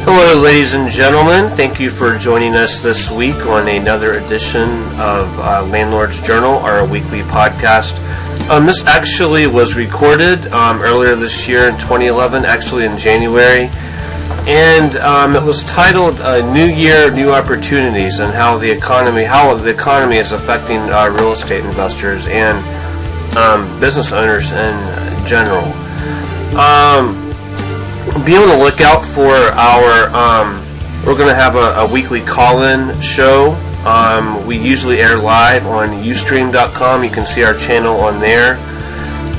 Hello, ladies and gentlemen. Thank you for joining us this week on another edition of Landlord's Journal, our weekly podcast. This actually was recorded earlier this year in 2011, actually in January, and it was titled "New Year, New Opportunities" and how the economy is affecting real estate investors and business owners in general. Be on the lookout for we're going to have a weekly call-in show. We usually air live on Ustream.com. You can see our channel on there.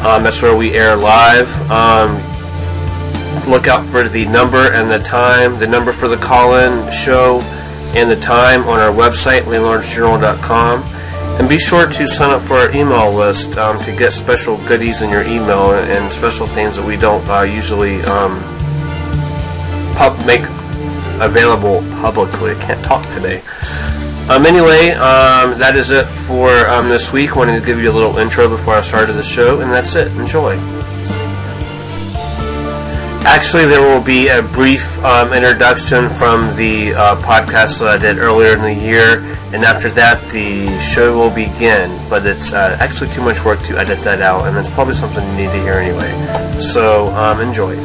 That's where we air live. Look out for the number and the time, the number for the call-in show and the time on our website, landlordsjournal.com. And be sure to sign up for our email list to get special goodies in your email and special things that we don't usually make available publicly. I can't talk today. Anyway, that is it for this week. I wanted to give you a little intro before I started the show, and that's it. Enjoy. Actually, there will be a brief introduction from the podcast that I did earlier in the year, and after that, the show will begin. But it's actually too much work to edit that out, and it's probably something you need to hear anyway. So, enjoy.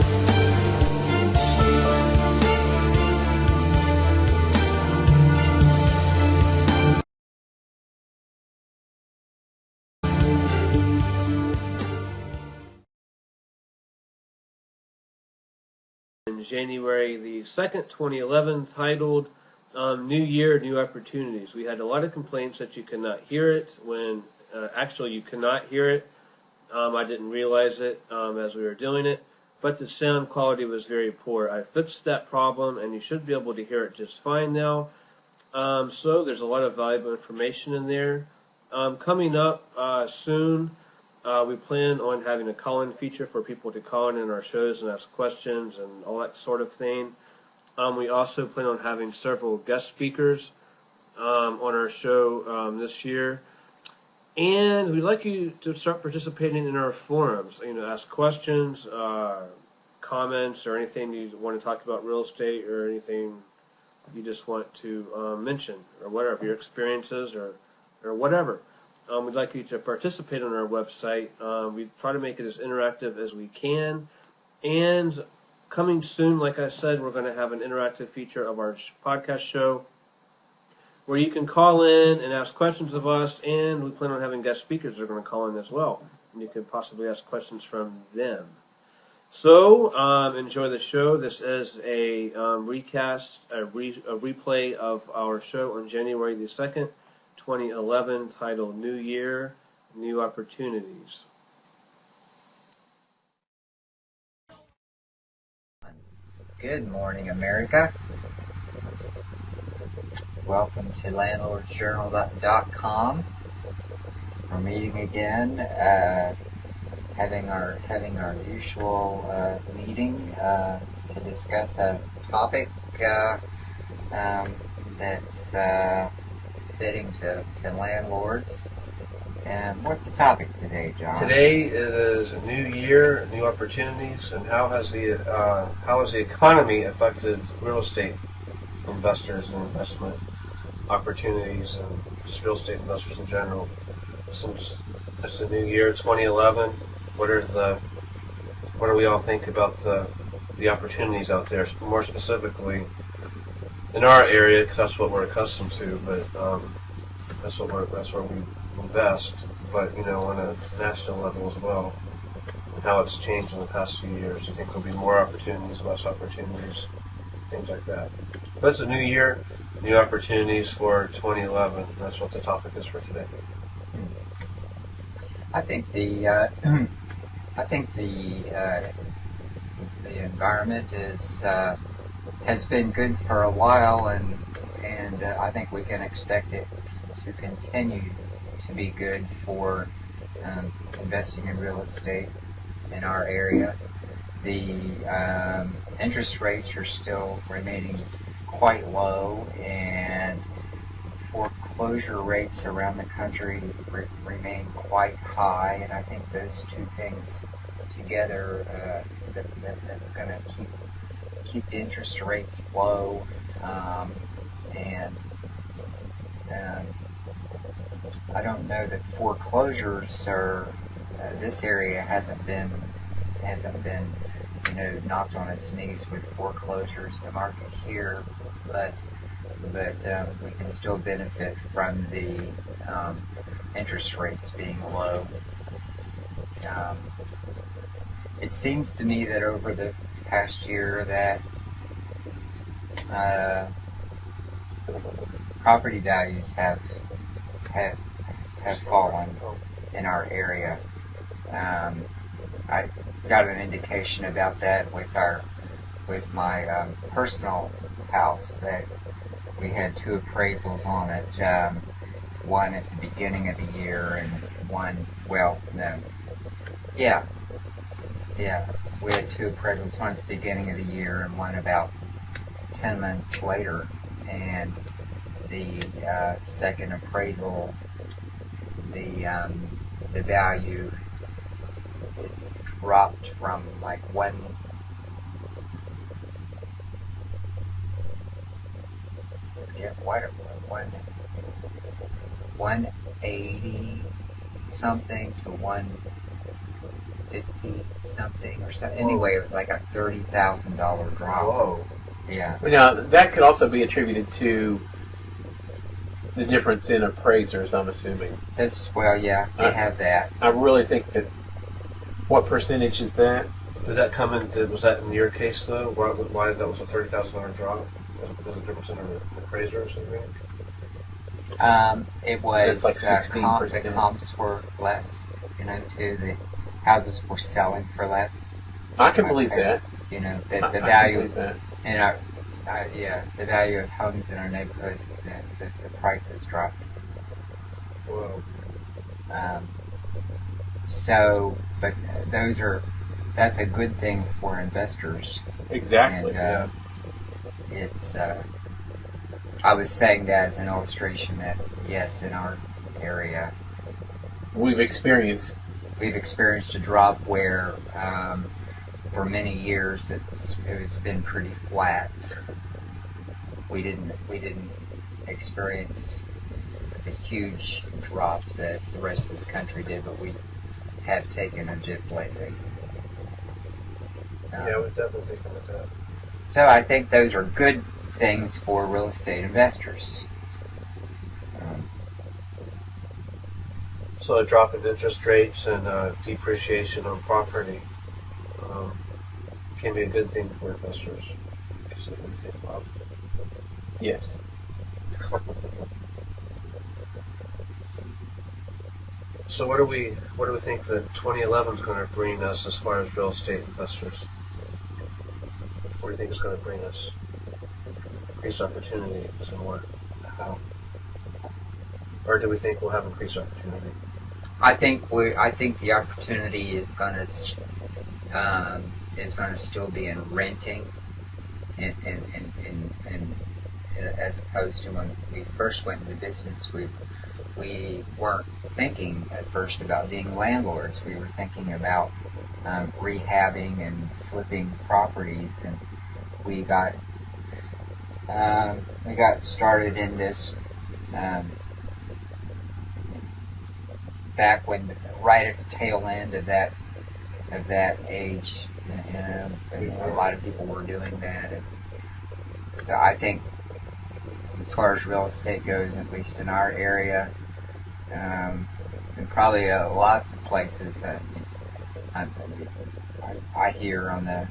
January the 2nd, 2011, titled New Year, New Opportunities. We had a lot of complaints that you could not hear it when actually you cannot hear it. I didn't realize it as we were doing it, but the sound quality was very poor. I fixed that problem and you should be able to hear it just fine now. So there's a lot of valuable information in there. Coming up soon, we plan on having a call-in feature for people to call in our shows and ask questions and all that sort of thing. We also plan on having several guest speakers on our show this year. And we'd like you to start participating in our forums. Ask questions, comments, or anything you want to talk about real estate or anything you just want to mention or whatever, your experiences or whatever. We'd like you to participate on our website. We try to make it as interactive as we can. And coming soon, like I said, we're going to have an interactive feature of our podcast show where you can call in and ask questions of us, and we plan on having guest speakers that are going to call in as well. And you can possibly ask questions from them. So enjoy the show. This is a replay of our show on January the 2nd. 2011, titled New Year, New Opportunities. Good morning, America. Welcome to landlordsjournal.com. We're meeting again, having our usual meeting to discuss a topic that's fitting to landlords. And what's the topic today, John? Today is a new year, new opportunities, and how has the economy affected real estate investors and investment opportunities and just real estate investors in general. Since it's a new year, 2011, what do we all think about the opportunities out there, more specifically in our area, because that's what we're accustomed to, but that's where we invest. But on a national level as well, and how it's changed in the past few years. Do you think there'll be more opportunities, less opportunities, things like that? But it's a new year, new opportunities for 2011. That's what the topic is for today. I think the environment has been good for a while, and I think we can expect it to continue to be good for investing in real estate in our area. The interest rates are still remaining quite low, and foreclosure rates around the country remain quite high, and I think those two things together, that's going to keep the interest rates low, and I don't know that foreclosures are. This area hasn't been knocked on its knees with foreclosures. The market here, but we can still benefit from the interest rates being low. It seems to me that over the past year that property values have fallen in our area. I got an indication about that with my personal house, that we had two appraisals on it, one at the beginning of the year and one, we had two appraisals, one at the beginning of the year and one about 10 months later, and the second appraisal, the value dropped from like 180 something to 150 something or something. Anyway, it was like a $30,000 drop. Whoa. Yeah. Now, that could also be attributed to the difference in appraisers, I'm assuming. They have that. I really think that. What percentage is that? Did that come in? Was that in your case though? Why that was a $30,000 drop? Was it difference in the appraiser or something? It was like 16%. The comps were less. Too. The houses were selling for less. I can believe that. The I value can believe that. in our the value of homes in our neighborhood, the prices dropped. Whoa. But that's a good thing for investors. Exactly. And, it's. I was saying that as an illustration that yes, in our area, we've experienced a drop where for many years it's been pretty flat. We didn't experience the huge drop that the rest of the country did, but we have taken a dip lately. Yeah, we've definitely taken a dip. So I think those are good things for real estate investors. So a drop in interest rates and depreciation on property can be a good thing for investors. So what do you think, Bob? yes. So what do we think that 2011 is going to bring us as far as real estate investors? What do you think it's going to bring us? Increased opportunity, some more. How? Or do we think we'll have increased opportunity? I think the opportunity is going to still be in renting, and as opposed to when we first went into business, we weren't thinking at first about being landlords. We were thinking about rehabbing and flipping properties, and we got started in this back when, right at the tail end of that age, and a lot of people were doing that. And so I think, as far as real estate goes, at least in our area, and probably lots of places, I hear on the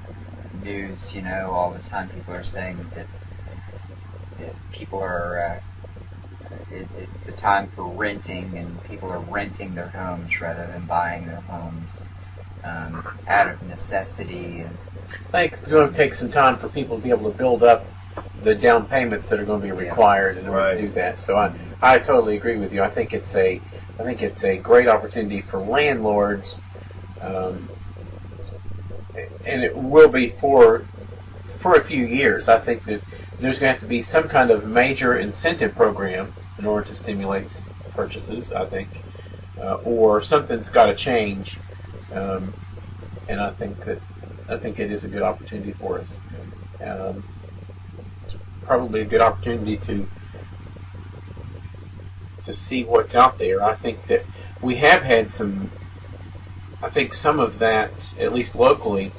news, all the time people are saying that people are. It's the time for renting, and people are renting their homes rather than buying their homes out of necessity. And I think it's going to take some time for people to be able to build up the down payments that are going to be required in order to do that. So I totally agree with you. I think it's a great opportunity for landlords, and it will be for a few years. I think that there's going to have to be some kind of major incentive program in order to stimulate purchases, I think, or something's got to change, and I think it is a good opportunity for us. It's probably a good opportunity to see what's out there. I think that we have had some. I think some of that, at least locally,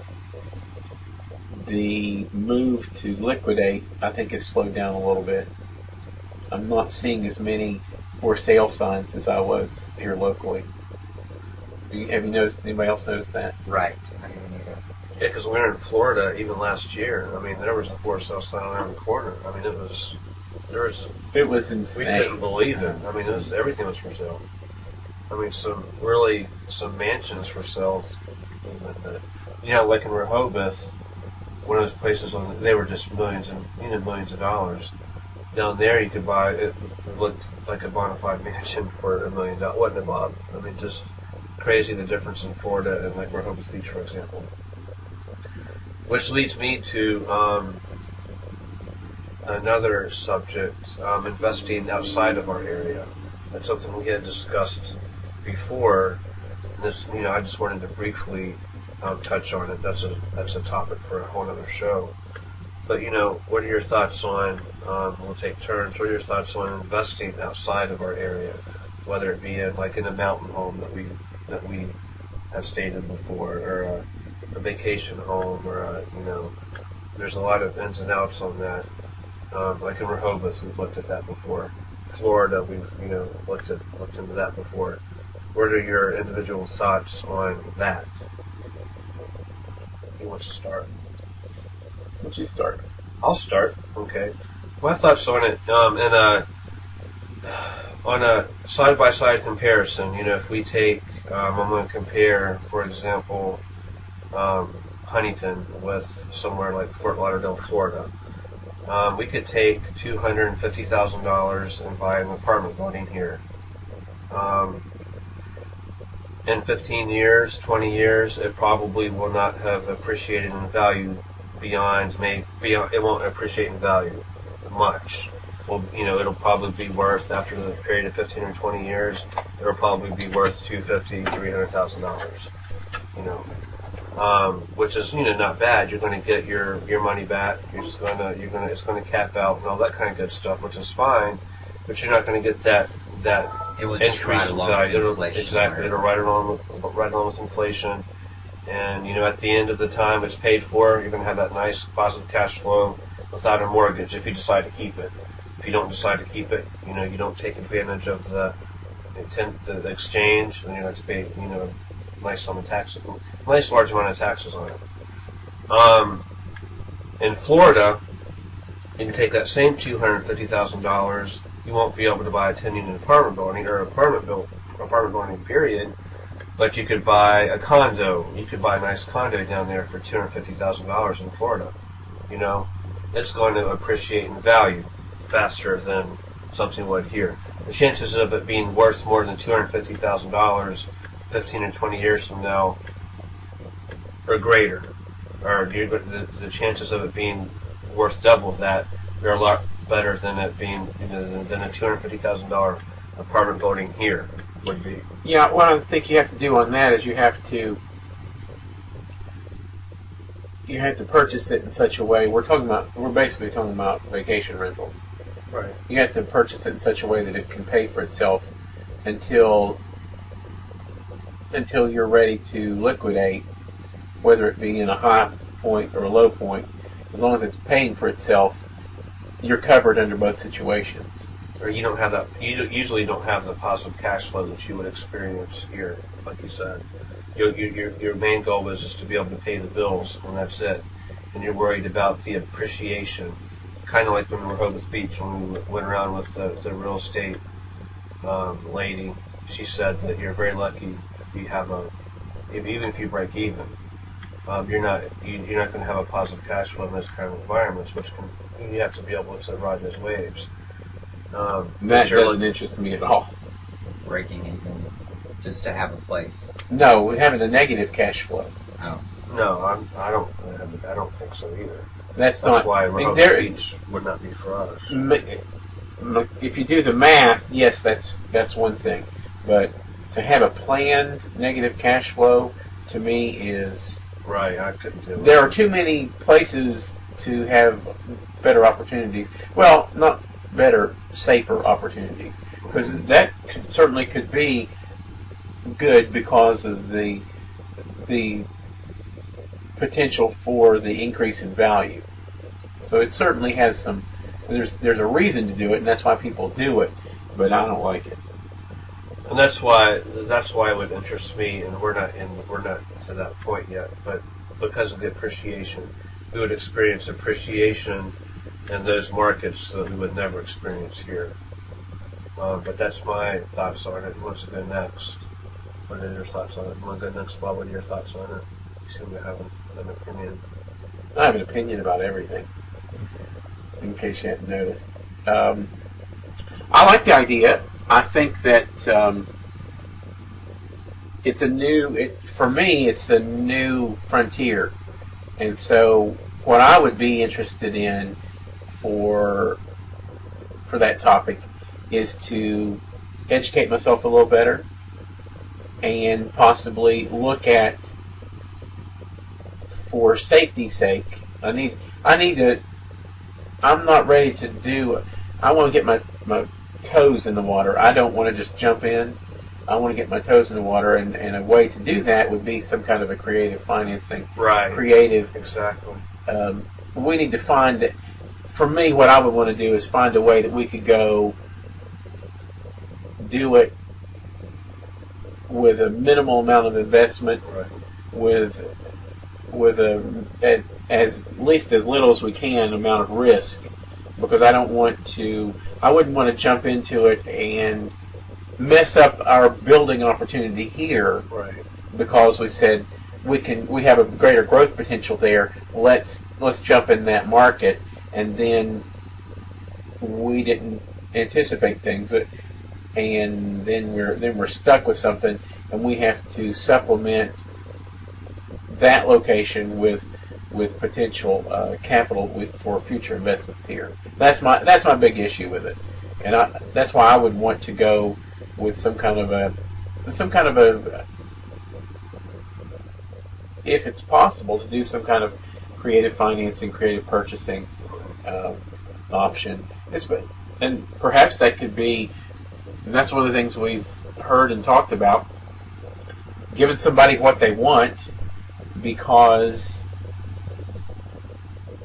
the move to liquidate, I think, has slowed down a little bit. I'm not seeing as many for sale signs as I was here locally. Have you noticed? Anybody else noticed that? Right. Yeah, because we were in Florida even last year. I mean, there was a for sale sign around the corner. I mean, it was insane. We couldn't believe it. I mean, everything was for sale. I mean, some mansions for sale. You know, like in Rehoboth, one of those places they were just millions of dollars. Down there, you could buy it looked like a bona fide mansion for $1 million. Wasn't it, Bob? I mean, just crazy the difference in Florida and like Rehoboth Beach, for example. Which leads me to another subject: investing outside of our area. That's something we had discussed before. This, I just wanted to briefly touch on it. That's a topic for a whole other show. But what are your thoughts on? We'll take turns. What are your thoughts on investing outside of our area, whether it be in a mountain home that we have stayed in before, or a vacation home, or there's a lot of ins and outs on that. Like in Rehoboth, we've looked at that before. Florida, we've looked into that before. What are your individual thoughts on that? Who wants to start? Would you start? I'll start. Okay. My thoughts on it, on a side-by-side comparison. If we take, I'm going to compare, for example, Huntington with somewhere like Fort Lauderdale, Florida. We could take $250,000 and buy an apartment building here. In 15 years, 20 years, it probably will not have appreciated in value beyond, it won't appreciate in value much. Well, it'll probably be worth, after the period of 15 or 20 years, it'll probably be worth $250,000, $300,000. Which is not bad. You're going to get your money back. It's going to cap out and all that kind of good stuff, which is fine. But you're not going to get that increase in value. It'll ride along with inflation. And at the end of the time it's paid for, you're going to have that nice positive cash flow without a mortgage if you decide to keep it. If you don't decide to keep it, you don't take advantage of the exchange, and you have to pay a nice sum of taxes, nice large amount of taxes on it. In Florida, you can take that same $250,000. You won't be able to buy a 10-unit apartment building or apartment building period. But you could buy a condo. You could buy a nice condo down there for $250,000 in Florida. It's going to appreciate in value faster than something would here. The chances of it being worth more than $250,000 15 or 20 years from now are greater. Or the chances of it being worth double that are a lot better than it being than a $250,000 apartment building here would be. Yeah, what I think you have to do on that is you have to purchase it in such a way. We're basically talking about vacation rentals. Right. You have to purchase it in such a way that it can pay for itself until you're ready to liquidate, whether it be in a high point or a low point. As long as it's paying for itself, you're covered under both situations. Or you don't have that. You usually don't have the positive cash flow that you would experience here, like you said. Your main goal is just to be able to pay the bills, and that's it. And you're worried about the appreciation, kind of like when we were at Rehoboth Beach, when we went around with the real estate lady. She said that you're very lucky if you have even if you break even. You're not going to have a positive cash flow in this kind of environments, you have to be able to ride those waves. That doesn't interest me at all. Breaking even just to have a place. No, having a negative cash flow. Oh. No, I don't think so either. That's why Rehoboth Beach would not be for us. if you do the math, yes, that's one thing. But to have a planned negative cash flow, to me, is right. I couldn't do it. There are too many places to have better opportunities. Well, not better, safer opportunities, because that certainly could be good because of the potential for the increase in value. So it certainly has some. There's a reason to do it, and that's why people do it. But I don't like it. And that's why it would interest me, and we're not to that point yet. But because of the appreciation, we would experience appreciation in those markets that we would never experience here. But that's my thoughts on it. What's to go next? What are your thoughts on it? Want to go next, Bob? What are your thoughts on it? You seem to have an opinion. I have an opinion about everything, in case you hadn't noticed. I like the idea. I think that it's a new, for me, it's a new frontier. And so what I would be interested in for that topic is to educate myself a little better and possibly look at, for safety's sake, I'm not ready to do, I want to get my toes in the water. I don't want to just jump in. I want to get my toes in the water, and a way to do that would be some kind of a creative financing. Right. Creative. Exactly. We need to find, for me, what I would want to do is find a way that we could go do it with a minimal amount of investment, right, with as least as little as we can amount of risk, because I wouldn't want to jump into it and mess up our building opportunity here, right, because we said we have a greater growth potential there. Let's jump in that market, and then we didn't anticipate things, and then we're stuck with something, and we have to supplement that location with potential capital for future investments here. That's my big issue with it, and that's why I would want to go with some kind of a, if it's possible, to do some kind of creative financing, creative purchasing option. And perhaps that could be, and that's one of the things we've heard and talked about, giving somebody what they want, because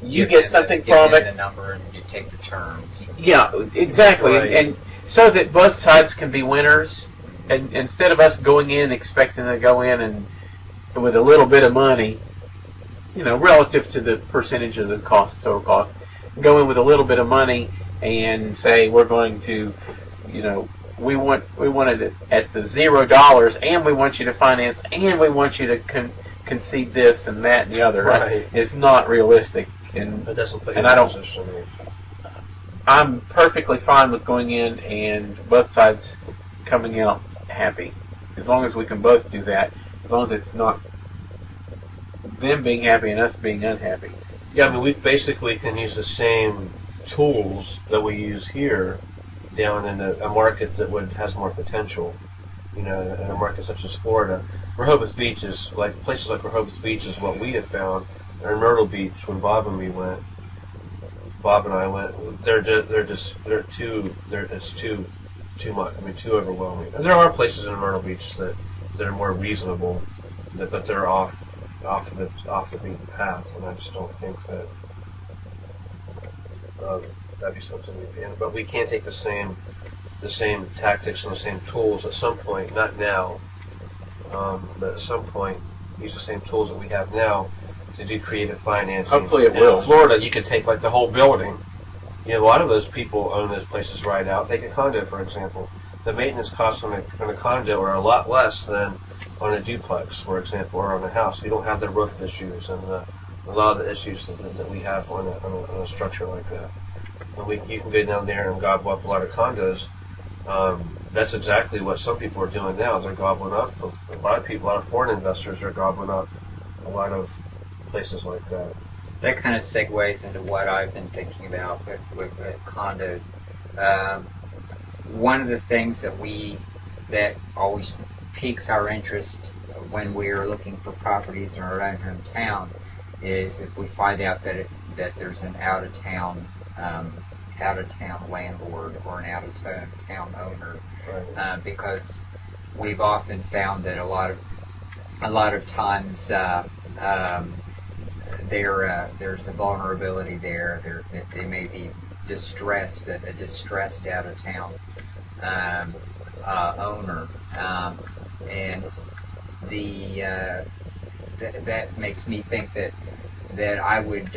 you get something from it. The number and you take the terms. Yeah, exactly. Right. And so that both sides can be winners, and instead of us going in expecting to go in and with a little bit of money, relative to the percentage of the total cost, go in with a little bit of money and say we're going to, we want it at the $0, and we want you to finance, and we want you to concede this and that and the other. Right. It's not realistic, and it doesn't put you and in I a don't. position. I'm perfectly fine with going in and both sides coming out happy, as long as we can both do that. As long as it's not them being happy and us being unhappy. Yeah, I mean, we basically can use the same tools that we use here down in a market that has more potential. In a market such as Florida, Rehoboth Beach is places like Rehoboth Beach is what we have found. Or Myrtle Beach, when Bob and I went, it's too much. I mean, too overwhelming. And there are places in Myrtle Beach that are more reasonable, but they're off the beaten path, and I just don't think that that'd be something we'd be in. But we can't take the same tactics and the same tools at some point, not now, but at some point, use the same tools that we have now to do creative financing. Hopefully it and will. In Florida, you can take the whole building. A lot of those people own those places right out. Take a condo, for example. The maintenance costs on a condo are a lot less than on a duplex, for example, or on a house. You don't have the roof issues and a lot of the issues that we have on a structure like that. And you can go down there and gobble up a lot of condos. That's exactly what some people are doing now. They're gobbling up. A lot of foreign investors are gobbling up a lot of places like that. That kind of segues into what I've been thinking about with condos. one of the things that always piques our interest when we are looking for properties in our own hometown is if we find out that there's an out of town landlord or an out of town owner, because we've often found that a lot of times there's a vulnerability there. They may be distressed, a distressed out of town owner, and that makes me think that I would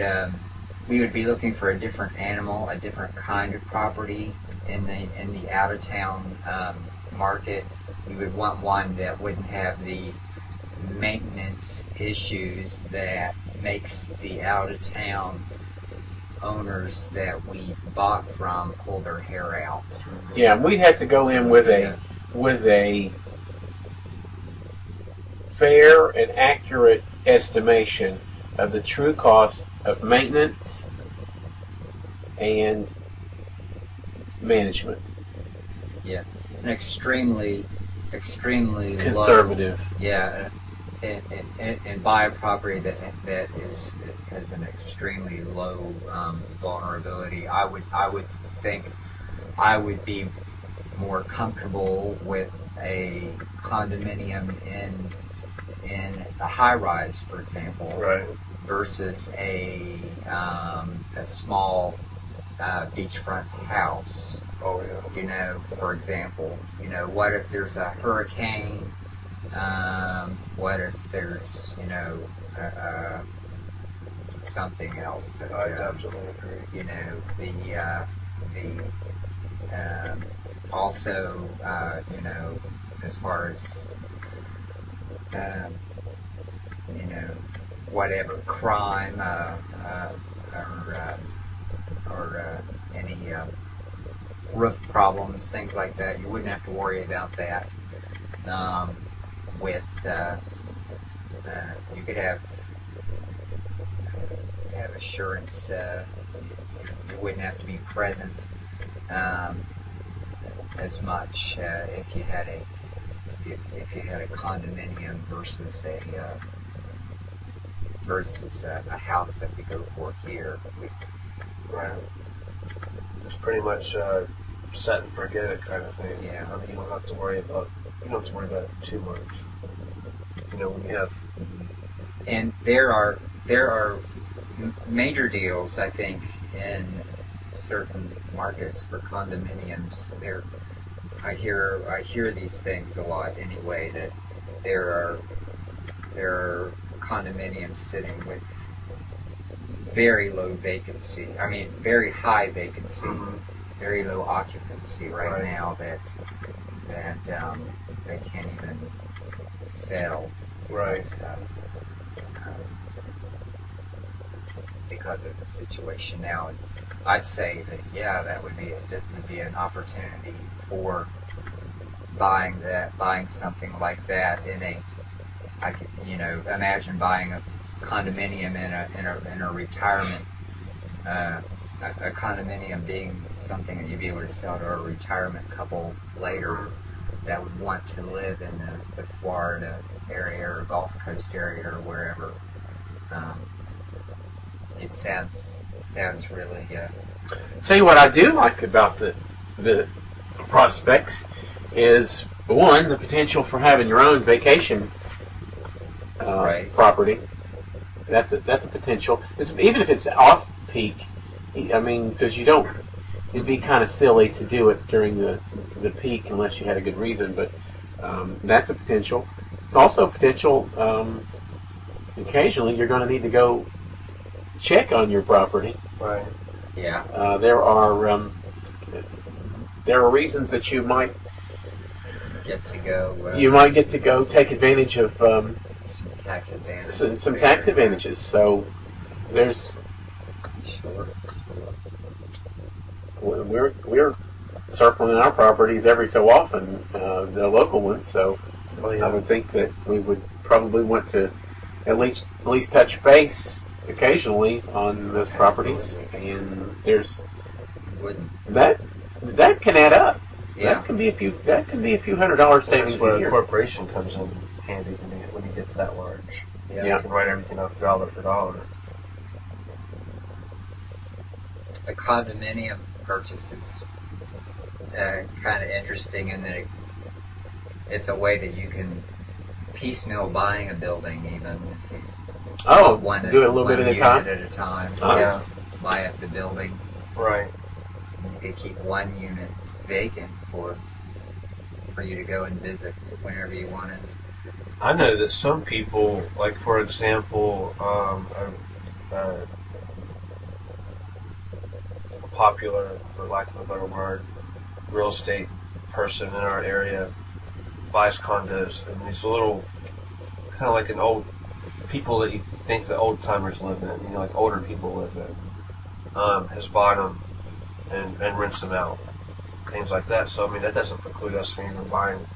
we would be looking for a different animal, a different kind of property in the out of town market. We would want one that wouldn't have the maintenance issues that makes the out of town owners that we bought from pull their hair out. Yeah, we had to go in with a fair and accurate estimation of the true cost of maintenance and management. Yeah, an extremely conservative. Low, yeah, and buy a property that has an extremely low vulnerability. I would think I would be more comfortable with a condominium in a high rise, for example, right, versus a small beachfront house. Oh yeah. For example, what if there's a hurricane? What if there's, something else? I absolutely agree. Also, as far as, whatever crime or any roof problems, things like that, you wouldn't have to worry about that. You could have assurance. You wouldn't have to be present as much if you had a condominium versus a house that we go for here. Right. It's pretty much set and forget it kind of thing. Yeah. I mean, you don't have to worry about it too much. When you have. And there are major deals, I think, in certain markets for condominiums. I hear these things a lot anyway, that there are condominiums sitting with very low vacancy. I mean, very high vacancy, very low occupancy right now that they can't even sell. Right. Because of the situation now, and I'd say that that would be an opportunity for buying something like that I could imagine buying a condominium in a retirement, a condominium being something that you'd be able to sell to a retirement couple later that would want to live in the Florida area or Gulf Coast area or wherever. It sounds really. Tell you what I do like about the prospects is, one, the potential for having your own vacation property. That's a potential. Even if it's off peak, I mean, because it'd be kind of silly to do it during the peak unless you had a good reason. But that's a potential. It's also a potential. Occasionally, you're going to need to go check on your property. Right. Yeah. There are reasons that you might get to go. You might get to go take advantage of some tax advantages. Some tax advantages. So there's. Sure. We're circling our properties every so often, the local ones. So I would think that we would probably want to at least touch base occasionally on those properties. Absolutely. And there's Wouldn't. that that can add up. Yeah. That can be a few. That can be a few $100 savings That's where a a year. corporation comes in handy when you get that large. Yeah. You can write everything off dollar for dollar. A condominium purchase is kind of interesting in that it's a way that you can piecemeal buying a building, even if you Oh, one do it a little bit at a time. At a time. Nice. Yeah. Buy up the building. Right. You could keep one unit vacant for you to go and visit whenever you wanted. I know that some people, like for example, a popular, for lack of a better word, real estate person in our area buys condos, and these little, kind of like an old, people that you think the old timers live in, like older people live in, has bought them and rents them out, things like that. So I mean, that doesn't preclude us from even buying,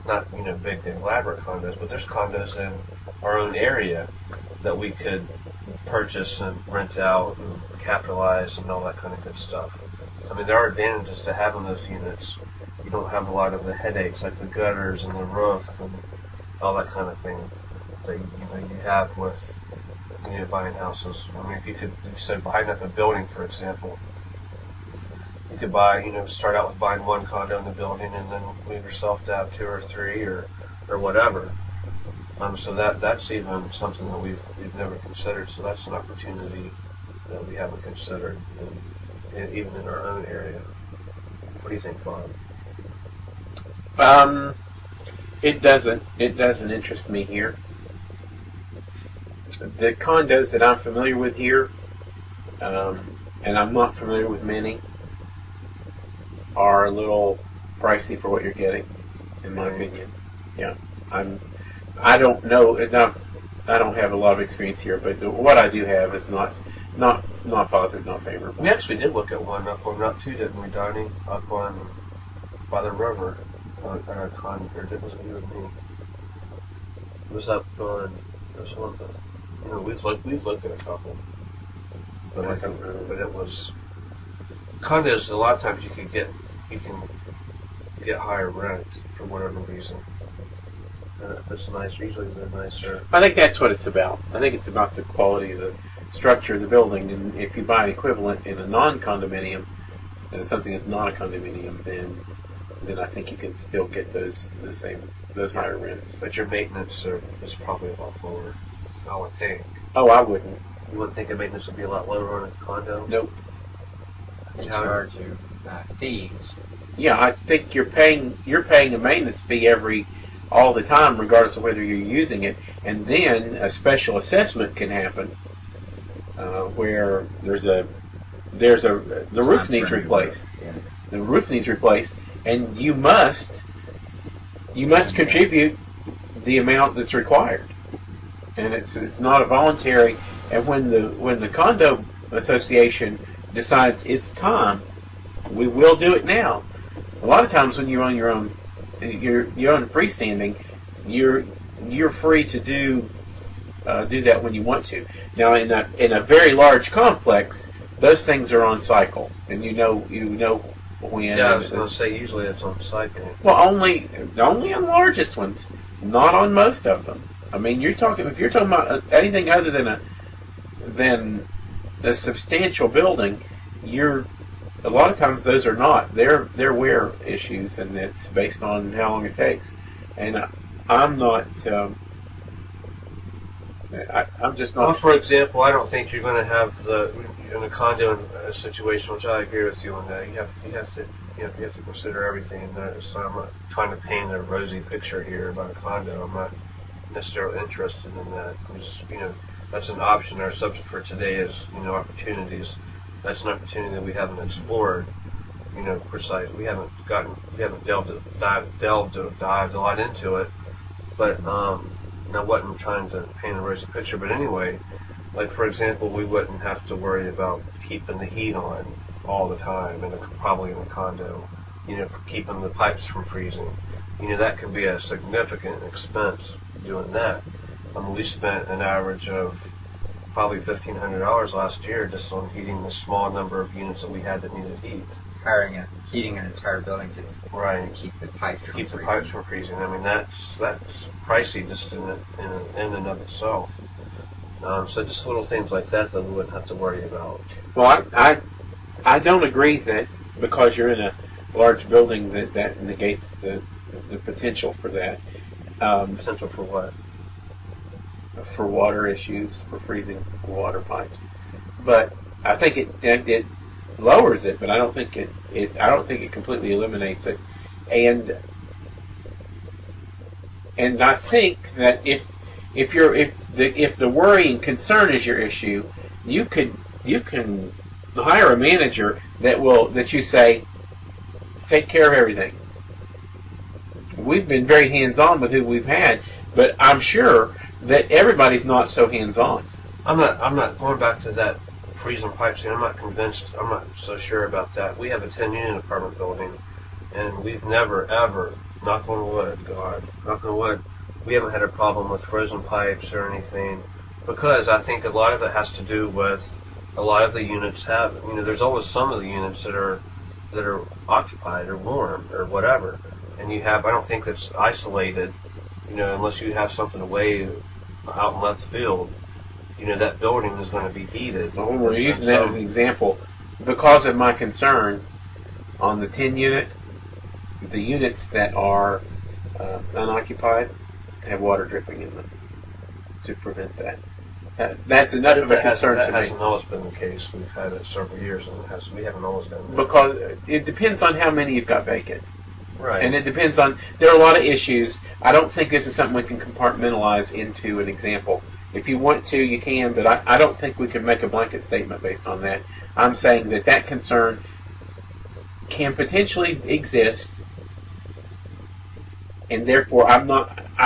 not big elaborate condos, but there's condos in our own area that we could purchase and rent out and capitalize and all that kind of good stuff. I mean, there are advantages to having those units. You don't have a lot of the headaches like the gutters and the roof and all that kind of thing that you have with buying houses. I mean, if you said buying up a building, for example, you could buy, start out with buying one condo in the building and then move yourself to have two or three or whatever. So that's even something that we've never considered. So that's an opportunity that we haven't considered, even in our own area. What do you think, Bob? It doesn't interest me here. The condos that I'm familiar with here, and I'm not familiar with many, are a little pricey for what you're getting, in my opinion. Yeah, I don't know enough. I don't have a lot of experience here, but what I do have is not positive, not favorable. We actually did look at one up on Route 2, didn't we, Donnie? Up on by the river, or was it you and me? It was up on. There's one that we've looked at a couple, but I don't remember. But it was condos. A lot of times you can get higher rent for whatever reason. It's nice. Usually they're nicer. I think that's what it's about. I think it's about the quality of the structure of the building, and if you buy an equivalent in a non-condominium, and something that's not a condominium, then I think you can still get those higher rents. But your maintenance is probably a lot lower, I would think. Oh, I wouldn't. You wouldn't think the maintenance would be a lot lower on a condo? Nope. They charge you fees. Yeah, I think you're paying a maintenance fee all the time, regardless of whether you're using it, and then a special assessment can happen where the roof needs replaced. Yeah. The roof needs replaced, and you must contribute the amount that's required, and it's not a voluntary. And when the condo association decides it's time, we will do it now. A lot of times when you're on your own, you're on freestanding, you're free to do that when you want to. Now in a very large complex, those things are on cycle, and you know when. Yeah, I was going to say usually it's on cycle. Well, only on the largest ones, not on most of them. I mean, if you're talking about anything other than a substantial building, a lot of times those are not. They're wear issues, and it's based on how long it takes. And I'm not. I'm just not. Well, for example, I don't think you're going to have in a condo situation, which I agree with you on that. You have to consider everything in there. So I'm not trying to paint a rosy picture here about a condo. I'm not necessarily interested in that. I'm just, that's an option. Our subject for today is opportunities. That's an opportunity that we haven't explored. Precise. We haven't dived a lot into it. But I wasn't trying to paint a rosy picture. But anyway, like for example, we wouldn't have to worry about keeping the heat on all the time, probably in a condo. Keeping the pipes from freezing. That can be a significant expense doing that. I mean, we spent an average of probably $1,500 last year just on heating the small number of units that we had that needed heat. Heating an entire building just Right. to keep the pipes To keep the pipes from freezing. I mean, that's pricey just in and of itself. So just little things like that we wouldn't have to worry about. Well, I don't agree that because you're in a large building that negates the potential for that. Potential for what? For water issues, for freezing water pipes. But I think it lowers it, but I don't think it completely eliminates it. And I think that if the worry and concern is your issue, you can hire a manager that you say take care of everything. We've been very hands-on with who we've had, but I'm sure that everybody's not so hands-on. I'm not going back to that freezing pipes thing. I'm not convinced. I'm not so sure about that. We have a 10-unit apartment building, and we've never ever, knock on wood, God, knock on wood, we haven't had a problem with frozen pipes or anything, because I think a lot of it has to do with a lot of the units have. There's always some of the units that are occupied or warm or whatever, and I don't think that's isolated. Unless you have something way out in left field, that building is going to be heated. Well, when we're using that as an example, because of my concern on the 10 unit, the units that are unoccupied have water dripping in them to prevent that. That's enough of a concern to me. That hasn't always been the case. We've had it several years, and we haven't always done that. Because it depends on how many you've got vacant. Right. And it depends on, there are a lot of issues. I don't think this is something we can compartmentalize into an example. If you want to, you can, but I don't think we can make a blanket statement based on that. I'm saying that concern can potentially exist, and therefore I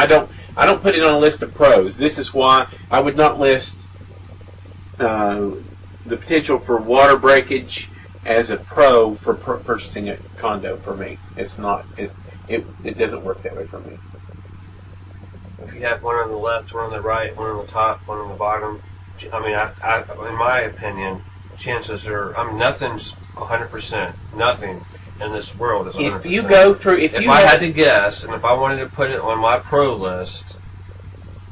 don't put it on a list of pros. This is why I would not list the potential for water breakage as a pro for purchasing a condo for me. It's not. It doesn't work that way for me. If you have one on the left, one on the right, one on the top, one on the bottom, I mean, in my opinion, chances are, nothing's 100%. Nothing in this world is 100%. If you go through, if I had to guess, and if I wanted to put it on my pro list,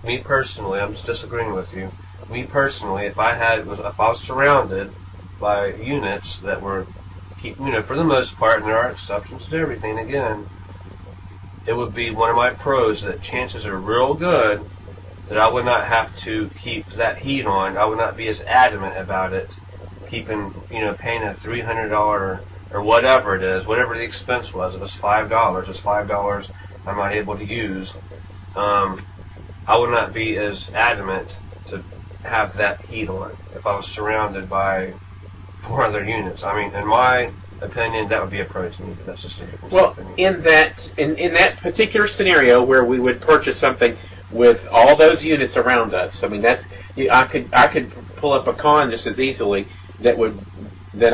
me personally, I'm just disagreeing with you. Me personally, if I was surrounded by units that were for the most part, and there are exceptions to everything, again, it would be one of my pros that chances are real good that I would not have to keep that heat on. I would not be as adamant about it, paying a $300 or whatever it is, whatever the expense was. If it's $5, it's $5 I'm not able to use. I would not be as adamant to have that heat on if I was surrounded by 4 other units. I mean, in my opinion, that would be a pro to me, but that's just a different opinion. In that particular scenario where we would purchase something with all those units around us, I mean, I could pull up a con just as easily that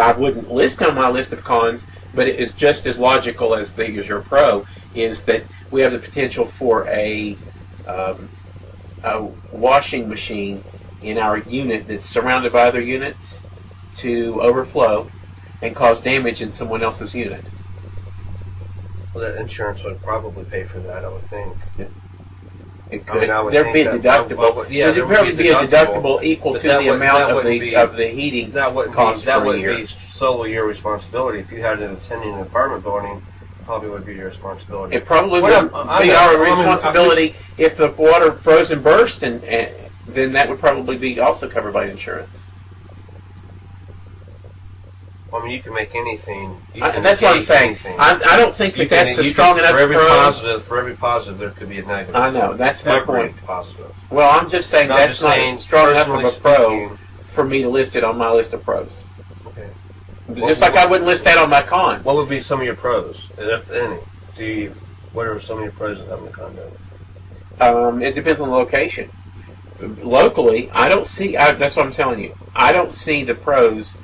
I wouldn't list on my list of cons, but it is just as logical as your pro, is that we have the potential for a washing machine in our unit that's surrounded by other units to overflow and cause damage in someone else's unit. Well, that insurance would probably pay for that, I would think. It could. There'd be a deductible. There'd probably be a deductible equal to the amount of the heating cost that per year. wouldn't be solely your responsibility. If you had an attending an apartment building, it probably would be your responsibility. It probably would be our responsibility if the water froze and burst, and then that would probably be also covered by insurance. I mean, you can make anything. That's what I'm saying. I don't think that's a strong enough pro. For every positive, there could be a negative. I know, that's my point. Positive. Well, I'm just saying that's not strong enough of a pro for me to list it on my list of pros. Okay. Just like I wouldn't list that on my cons. What would be some of your pros, if any? What are some of your pros of having a condo? It depends on the location. Locally, I don't see. That's what I'm telling you. I don't see the pros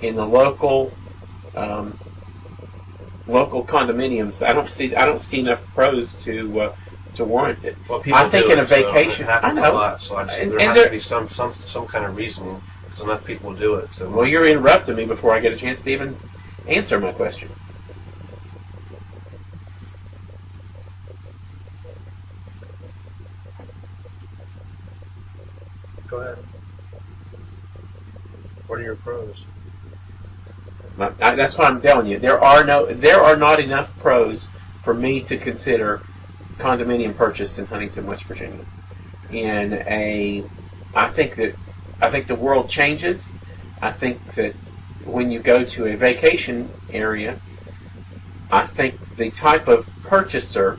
in the local condominiums. I don't see enough pros to to warrant it. Well, people I think do in a it, so vacation, it happens I know. a lot. So there has to be some kind of reasoning because enough people do it. So well, you're interrupting me before I get a chance to even answer my question. go ahead. What are your pros? That's what I'm telling you. There are not enough pros for me to consider condominium purchase in Huntington, West Virginia. I think the world changes. I think that when you go to a vacation area, I think the type of purchaser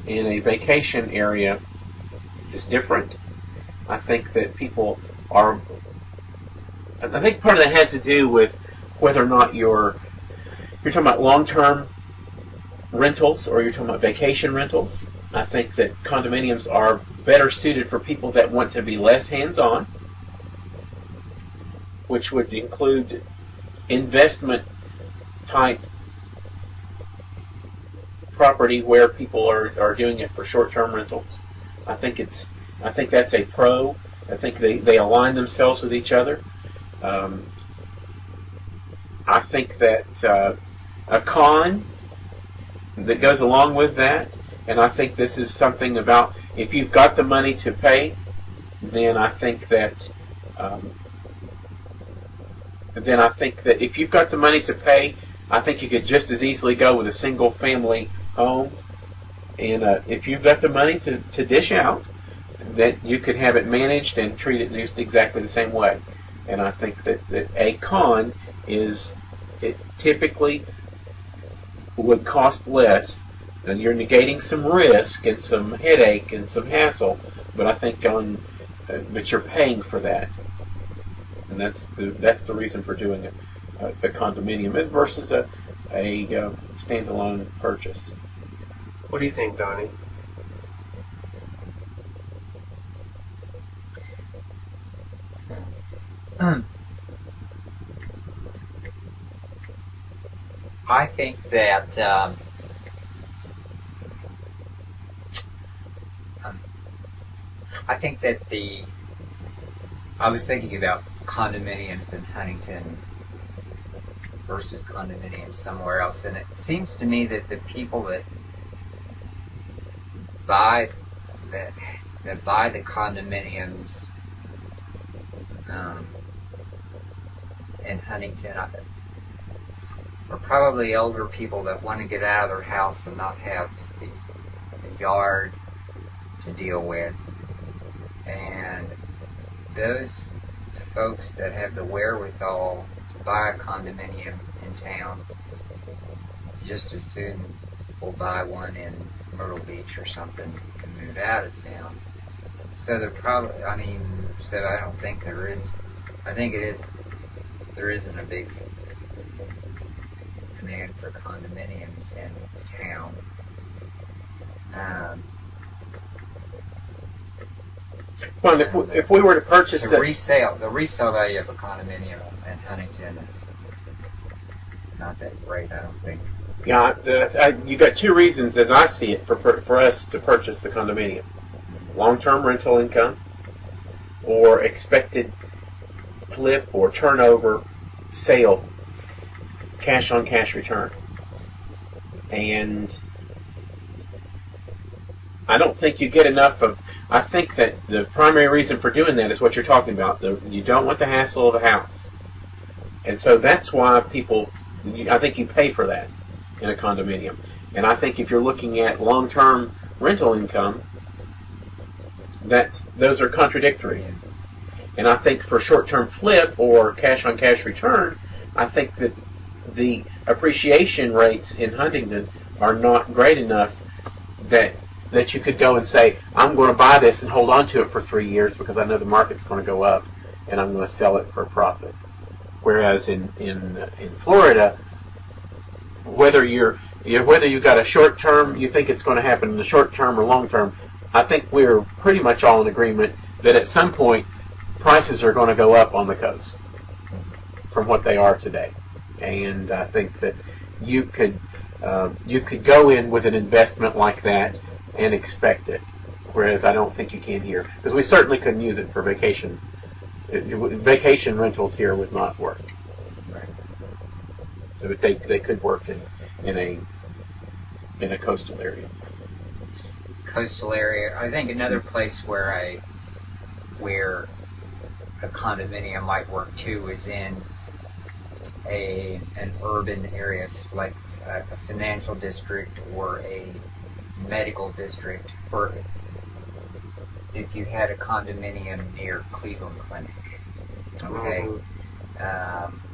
in a vacation area is different. I think that people are. I think part of that has to do with whether or not you're talking about long-term rentals or you're talking about vacation rentals. I think that condominiums are better suited for people that want to be less hands-on, which would include investment type property where people are doing it for short-term rentals. I think that's a pro. I think they align themselves with each other. I think that a con that goes along with that, and I think this is something about if you've got the money to pay, then I think that if you've got the money to pay, I think you could just as easily go with a single family home. And if you've got the money to dish out, that you could have it managed and treat it just exactly the same way. And I think that a con is it typically would cost less, and you're negating some risk and some headache and some hassle. But I think but you're paying for that, and that's the reason for doing a condominium versus a standalone purchase. What do you think, Donnie? I think that I was thinking about condominiums in Huntington versus condominiums somewhere else, and it seems to me that the people that buy the condominiums in Huntington are probably older people that want to get out of their house and not have the yard to deal with. And those folks that have the wherewithal to buy a condominium in town just as soon will buy one in Myrtle Beach or something and move out of town. So they're probably, so I don't think there is, there isn't a big demand for condominiums in town. Well, if we were to purchase the resale value of a condominium in Huntington is not that great, I don't think. Yeah, you got two reasons, as I see it, for us to purchase a condominium: long-term rental income, or expected flip or turnover sale, cash-on-cash return. And I don't think you get enough of. I think that the primary reason for doing that is what you're talking about. You don't want the hassle of a house, and so that's why people. I think you pay for that in a condominium. And I think if you're looking at long-term rental income, those are contradictory. And I think for short-term flip or cash-on-cash return, I think that the appreciation rates in Huntington are not great enough that you could go and say, I'm going to buy this and hold on to it for 3 years because I know the market's going to go up and I'm going to sell it for a profit. Whereas in Florida, whether you've got a short term, you think it's going to happen in the short term or long term, I think we're pretty much all in agreement that at some point prices are going to go up on the coast from what they are today. And I think that you could go in with an investment like that and expect it. Whereas I don't think you can here, because we certainly couldn't use it for vacation. Vacation rentals here would not work. Right. So they could work in a coastal area. Coastal area. I think another place where a condominium might work too is in an urban area, like a financial district or a medical district. For if you had a condominium near Cleveland Clinic, okay,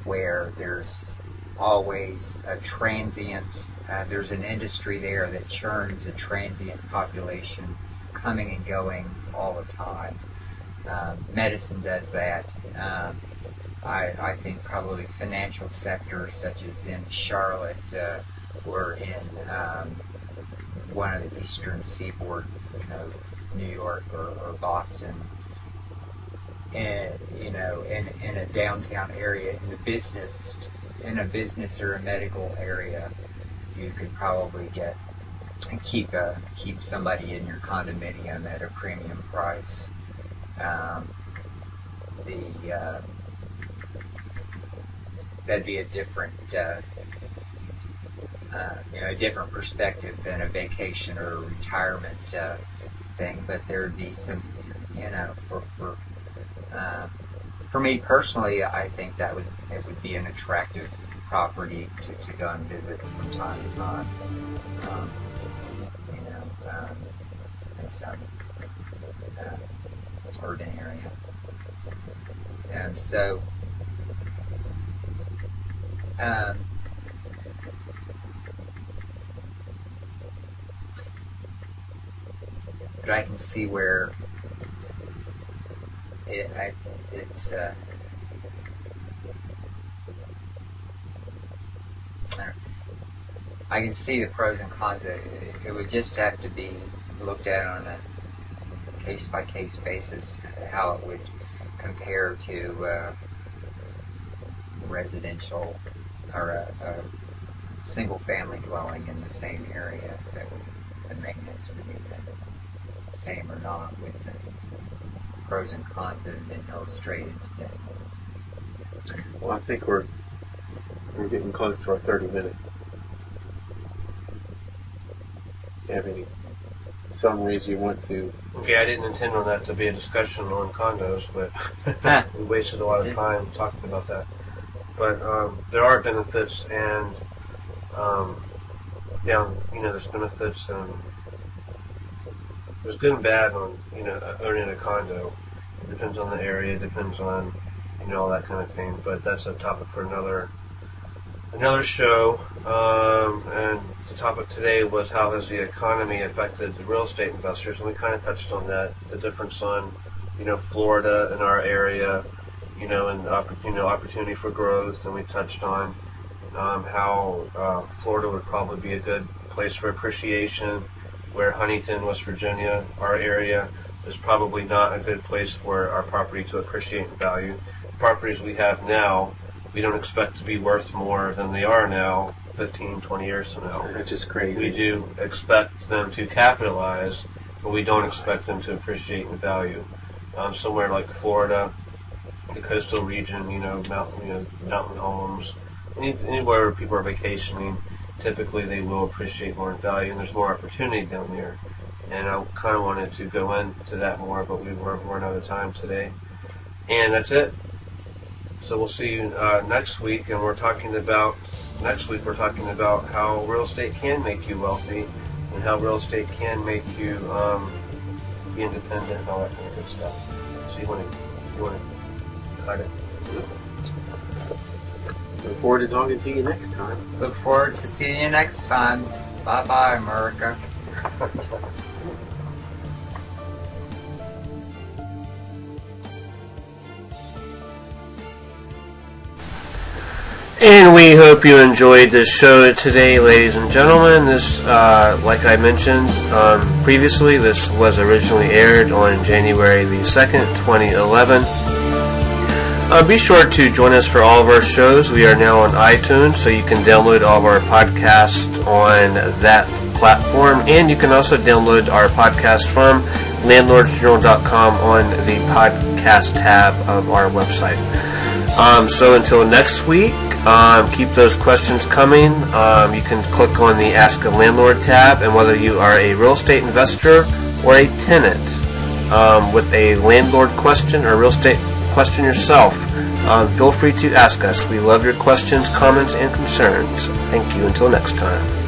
where there's always a transient. There's an industry there that churns a transient population coming and going all the time. Medicine does that. I think probably financial sectors such as in Charlotte or in one of the eastern seaboard, New York or Boston, and in a downtown area, in a business or a medical area, you could probably keep somebody in your condominium at a premium price. That'd be a different, a different perspective than a vacation or a retirement thing. But there'd be some, for me personally, I think it would be an attractive property to go and visit from time to time. In some urban area. But I can see where it's I can see the pros and cons. It would just have to be looked at on a case-by-case basis, how it would compare to residential or a single-family dwelling in the same area. That the maintenance would be the same or not, with the pros and cons that have been illustrated today. Well, I think we're getting close to our 30-minute. Do you have any summaries you want to? Okay, I didn't intend on that to be a discussion on condos, but we wasted a lot of time talking about that. But there are benefits, and there's benefits, and there's good and bad on owning a condo. It depends on the area, it depends on all that kind of thing. But that's a topic for another show. And the topic today was how has the economy affected the real estate investors, and we kind of touched on that. The difference on Florida and our area, and opportunity for growth, and we touched on how Florida would probably be a good place for appreciation, where Huntington, West Virginia, our area, is probably not a good place for our property to appreciate in value. The properties we have now, we don't expect to be worth more than they are now 15, 20 years from now. That's just crazy. We do expect them to capitalize, but we don't expect them to appreciate in value. Somewhere like Florida, the coastal region, mountain homes, anywhere where people are vacationing, typically they will appreciate more in value, and there's more opportunity down there. And I kind of wanted to go into that more, but we weren't out of time today. And that's it. So we'll see you next week, and we're talking about how real estate can make you wealthy, and how real estate can make you be independent and all that kind of good stuff. So you want to cut it. Look forward to talking to you next time. Look forward to seeing you next time. Bye-bye, America. And we hope you enjoyed this show today, ladies and gentlemen. This, like I mentioned previously, this was originally aired on January the 2nd, 2011. Be sure to join us for all of our shows. We are now on iTunes, so you can download all of our podcasts on that platform. And you can also download our podcast from landlordsjournal.com on the podcast tab of our website. So until next week, keep those questions coming. You can click on the Ask a Landlord tab, and whether you are a real estate investor or a tenant with a landlord question or real estate question yourself, feel free to ask us. We love your questions, comments, and concerns. Thank you. Until next time.